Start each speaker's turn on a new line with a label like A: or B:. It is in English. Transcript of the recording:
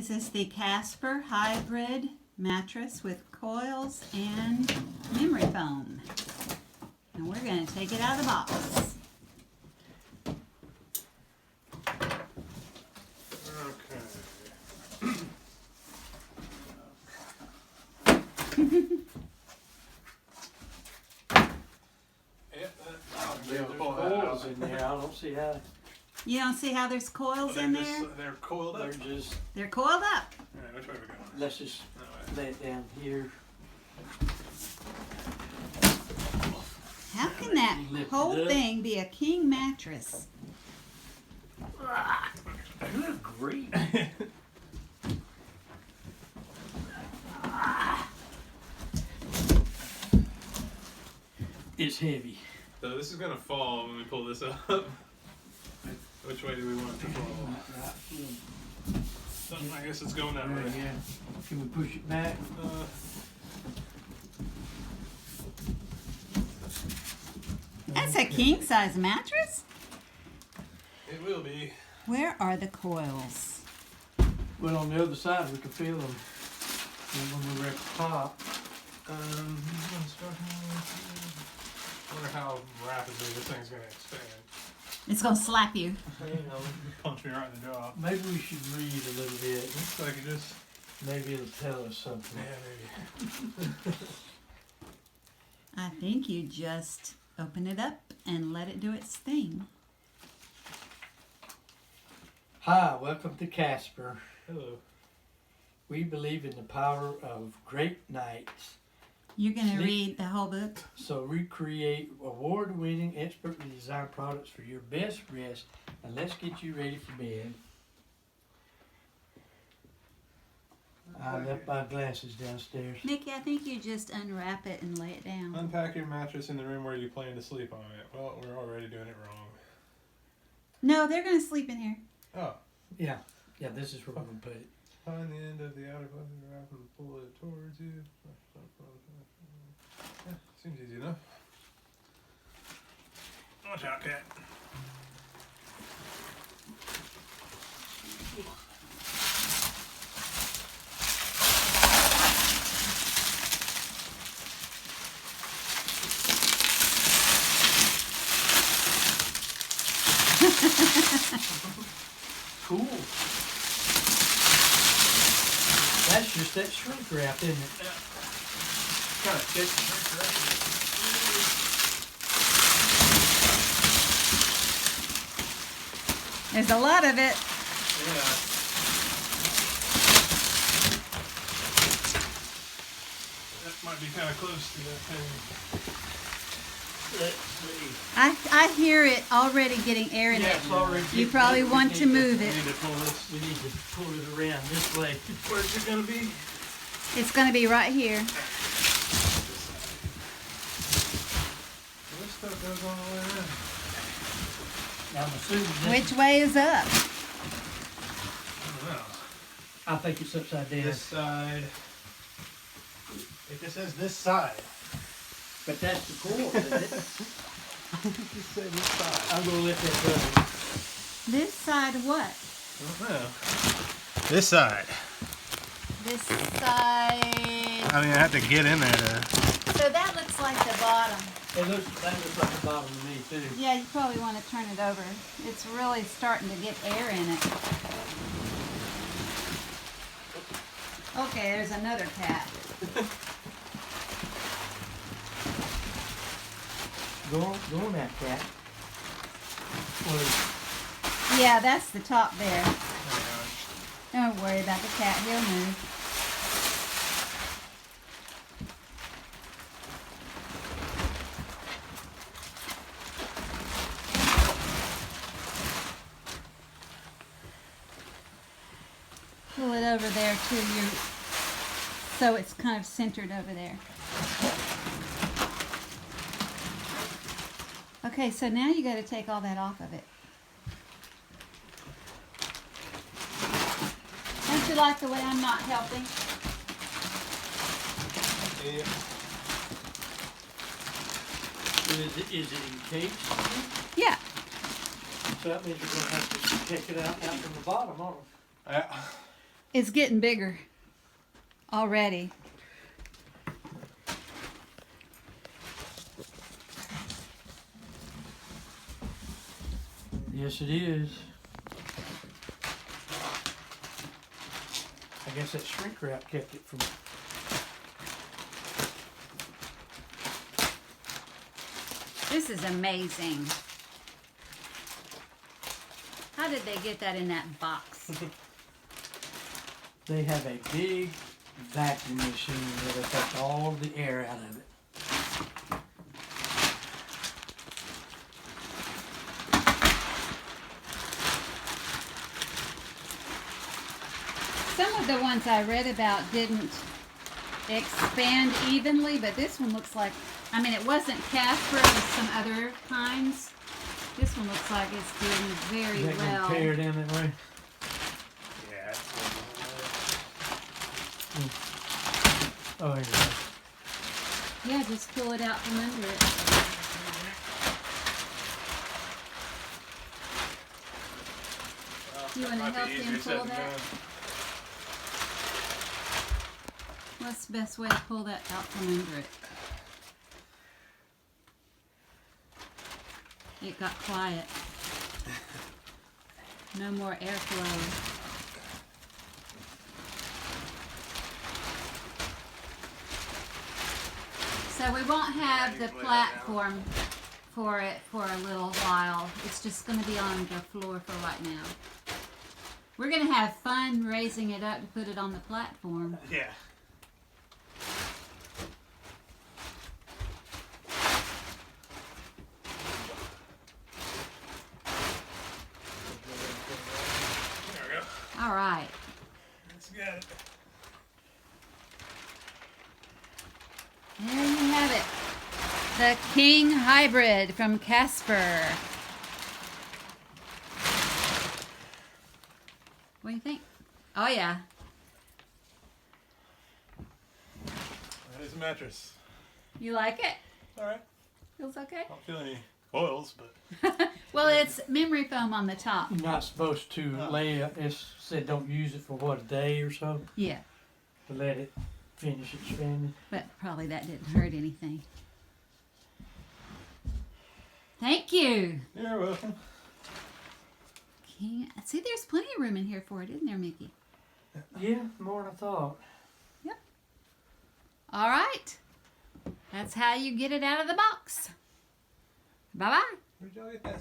A: This is the Casper Hybrid mattress with coils and memory foam. And we're going to take it out of the box.
B: There's coils in there. I don't see how.
A: You don't see how there's coils in there?
C: They're coiled up.
A: They're coiled up.
C: Alright, which way are we going?
B: Let's just lay it down here.
A: How can that whole thing be a king mattress?
B: Good grief. It's heavy.
C: So this is going to fall when we pull this up. Which way do we want it to fall? I guess it's going that way.
B: Yeah. Can we push it back?
A: That's a king size mattress?
C: It will be.
A: Where are the coils?
B: Well, on the other side we can feel them when we're at the top.
C: I wonder how rapidly this thing's going to expand.
A: It's going to slap you.
C: Punch me right in the jaw.
B: Maybe we should read a little bit.
C: Looks like it just...
B: Maybe it'll tell us something.
C: Yeah, maybe.
A: I think you just open it up and let it do its thing.
B: Hi, welcome to Casper.
C: Hello.
B: We believe in the power of great nights.
A: You're going to read the whole book?
B: So recreate award-winning, expertly designed products for your best rest, and let's get you ready for bed. I left my glasses downstairs.
A: Mickey, I think you just unwrap it and lay it down.
C: Unpack your mattress in the room where you plan to sleep on it. Well, we're already doing it wrong.
A: No, they're going to sleep in here.
C: Oh.
B: Yeah, this is where we're going to put it.
C: Find the end of the outer button, wrap and pull it towards you. Yeah, seems easy enough. Watch out, cat.
B: Cool. That's just that shrink wrap, isn't it?
C: Yeah. Kind of thick shrink wrap.
A: There's a lot of it.
C: Yeah. That might be kind of close to that thing.
B: Let's see.
A: I hear it already getting air in it. You probably want to move it.
B: We need to pull it around this way.
C: Where's it going to be?
A: It's going to be right here.
C: This stuff goes all the way around.
B: Now I'm assuming
A: Which way is up?
C: I don't know.
B: I think it's upside down.
C: This side. It just says this side.
B: But that's the core, isn't it?
C: Just say this side.
B: I'm going to let that go.
A: This side what?
C: I don't know. This side.
A: This side.
C: I mean, I have to get in there to...
A: So that looks like the bottom.
B: That looks like the bottom of me, too.
A: Yeah, you probably want to turn it over. It's really starting to get air in it. Okay, there's another cat.
B: Go on that cat.
A: Yeah, that's the top there. Don't worry about the cat. He'll move. Pull it over there to you, so it's kind of centered over there. Okay, so now you got to take all that off of it. Don't you like the way I'm not helping?
C: Yeah.
B: Is it encased?
A: Yeah.
B: So that means we're going to have to check it out from the bottom, aren't we?
C: Yeah.
A: is getting bigger already.
B: Yes, it is. I guess that shrink wrap kept it from.
A: This is amazing. How did they get that in that box?
B: They have a big vacuum machine that'll take all of the air out of it.
A: Some of the ones I read about didn't expand evenly, but this one looks like, I mean, it wasn't Casper, it was some other kinds. This one looks like it's doing very
B: Is that
A: well.
B: gonna tear down that way?
C: Yeah, it's
B: Oh, here it is.
A: Yeah, just pull it out from under it. You wanna help him pull that? What's the best way to pull that out from under it? It got quiet. No more airflow. So we won't have the platform for it for a little while. It's just going to be on the floor for right now. We're going to have fun raising it up to put it on the platform.
C: Yeah. There we go.
A: All right.
C: Let's get it.
A: There you have it. The King Hybrid from Casper. What do you think? Oh yeah.
C: That is a mattress.
A: You like it?
C: Alright.
A: Feels okay?
C: Don't feel any oils, but
A: Well, it's memory foam on the top.
B: You're not supposed to lay it. It said don't use it for what, a day or so?
A: Yeah,
B: To let it finish expanding.
A: but probably that didn't hurt anything. Thank you.
C: you're welcome.
A: King. See, there's plenty of room in here for it, isn't there, Mickey?
B: Yeah, more than I thought.
A: All right. That's how you get it out of the box. Bye-bye.
C: Where'd y'all get that?